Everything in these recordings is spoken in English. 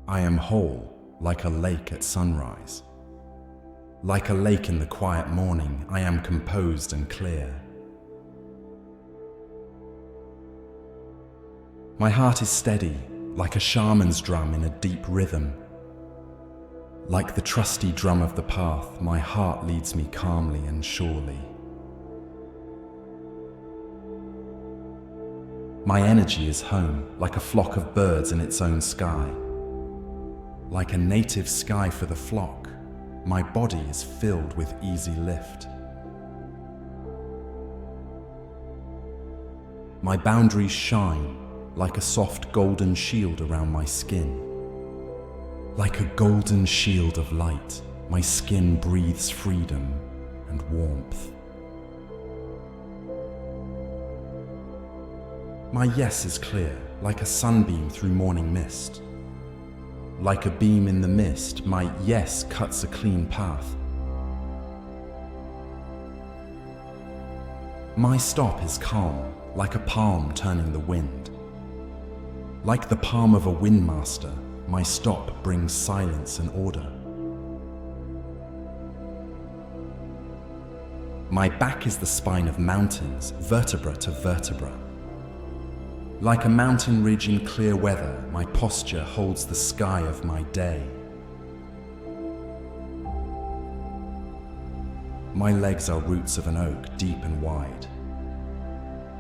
I am whole, like a lake at sunrise. Like a lake in the quiet morning, I am composed and clear. My heart is steady, like a shaman's drum in a deep rhythm. Like the trusty drum of the path, my heart leads me calmly and surely. My energy is home, like a flock of birds in its own sky. Like a native sky for the flock, my body is filled with easy lift. My boundaries shine, like a soft golden shield around my skin. Like a golden shield of light, my skin breathes freedom and warmth. My yes is clear, like a sunbeam through morning mist. Like a beam in the mist, my yes cuts a clean path. My stop is calm, like a palm turning the wind. Like the palm of a windmaster, my stop brings silence and order. My back is the spine of mountains, vertebra to vertebra. Like a mountain ridge in clear weather, my posture holds the sky of my day. My legs are roots of an oak, deep and wide.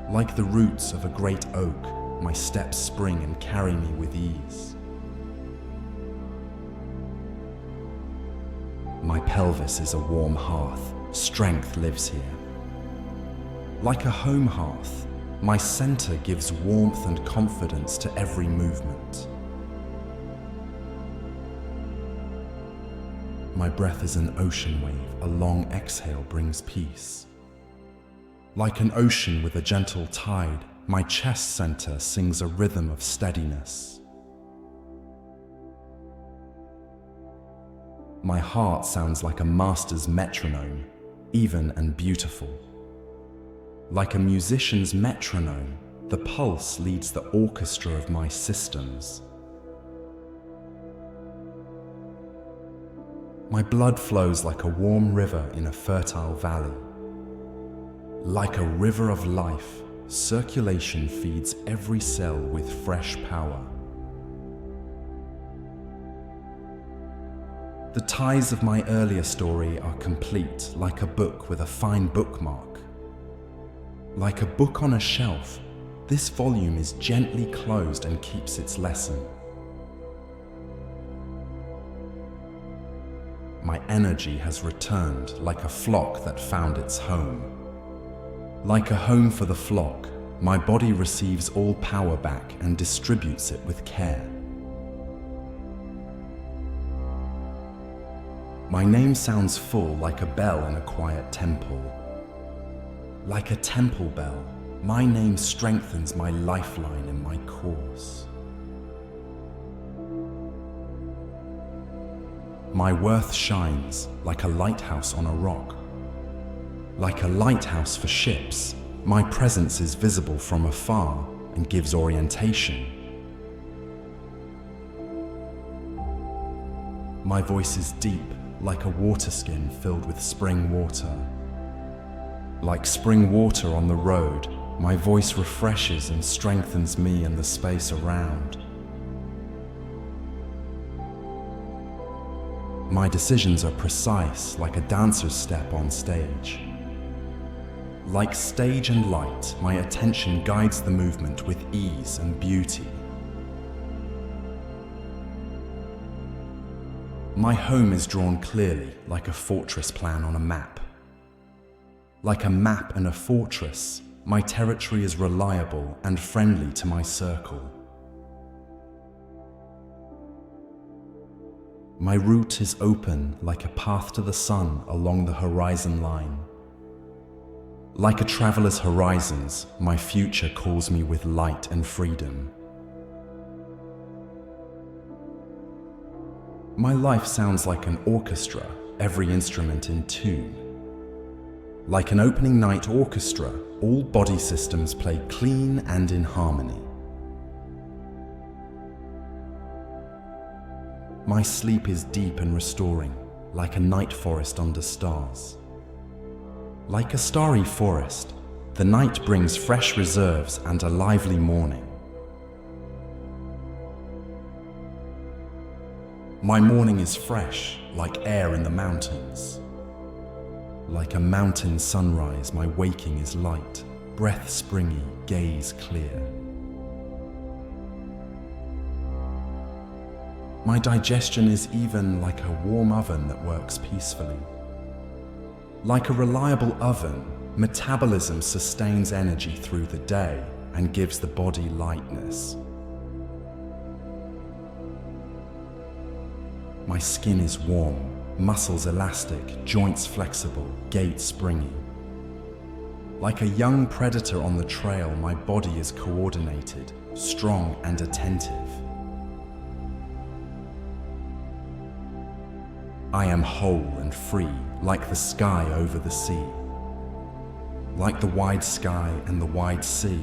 Like the roots of a great oak, my steps spring and carry me with ease. My pelvis is a warm hearth, strength lives here. Like a home hearth, my center gives warmth and confidence to every movement. My breath is an ocean wave, a long exhale brings peace. Like an ocean with a gentle tide, my chest center sings a rhythm of steadiness. My heart sounds like a master's metronome, even and beautiful. Like a musician's metronome, the pulse leads the orchestra of my systems. My blood flows like a warm river in a fertile valley. Like a river of life, circulation feeds every cell with fresh power. The ties of my earlier story are complete, like a book with a fine bookmark. Like a book on a shelf, this volume is gently closed and keeps its lesson. My energy has returned like a flock that found its home. Like a home for the flock, my body receives all power back and distributes it with care. My name sounds full like a bell in a quiet temple. Like a temple bell, my name strengthens my lifeline in my course. My worth shines like a lighthouse on a rock. Like a lighthouse for ships, my presence is visible from afar and gives orientation. My voice is deep, like a water skin filled with spring water. Like spring water on the road, my voice refreshes and strengthens me and the space around. My decisions are precise, like a dancer's step on stage. Like stage and light, my attention guides the movement with ease and beauty. My home is drawn clearly, like a fortress plan on a map. Like a map and a fortress, my territory is reliable and friendly to my circle. My route is open like a path to the sun along the horizon line. Like a traveler's horizons, my future calls me with light and freedom. My life sounds like an orchestra, every instrument in tune. Like an opening night orchestra, all body systems play clean and in harmony. My sleep is deep and restoring, like a night forest under stars. Like a starry forest, the night brings fresh reserves and a lively morning. My morning is fresh, like air in the mountains. Like a mountain sunrise, my waking is light, breath springy, gaze clear. My digestion is even like a warm oven that works peacefully. Like a reliable oven, metabolism sustains energy through the day and gives the body lightness. My skin is warm, muscles elastic, joints flexible, gait springy. Like a young predator on the trail, my body is coordinated, strong and attentive. I am whole and free, like the sky over the sea. Like the wide sky and the wide sea,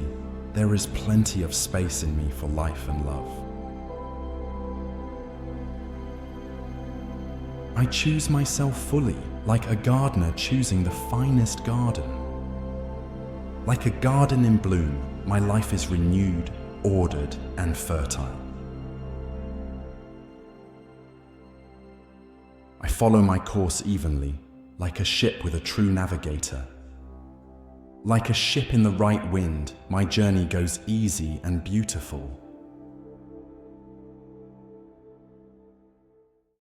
there is plenty of space in me for life and love. I choose myself fully, like a gardener choosing the finest garden. Like a garden in bloom, my life is renewed, ordered, and fertile. I follow my course evenly, like a ship with a true navigator. Like a ship in the right wind, my journey goes easy and beautiful.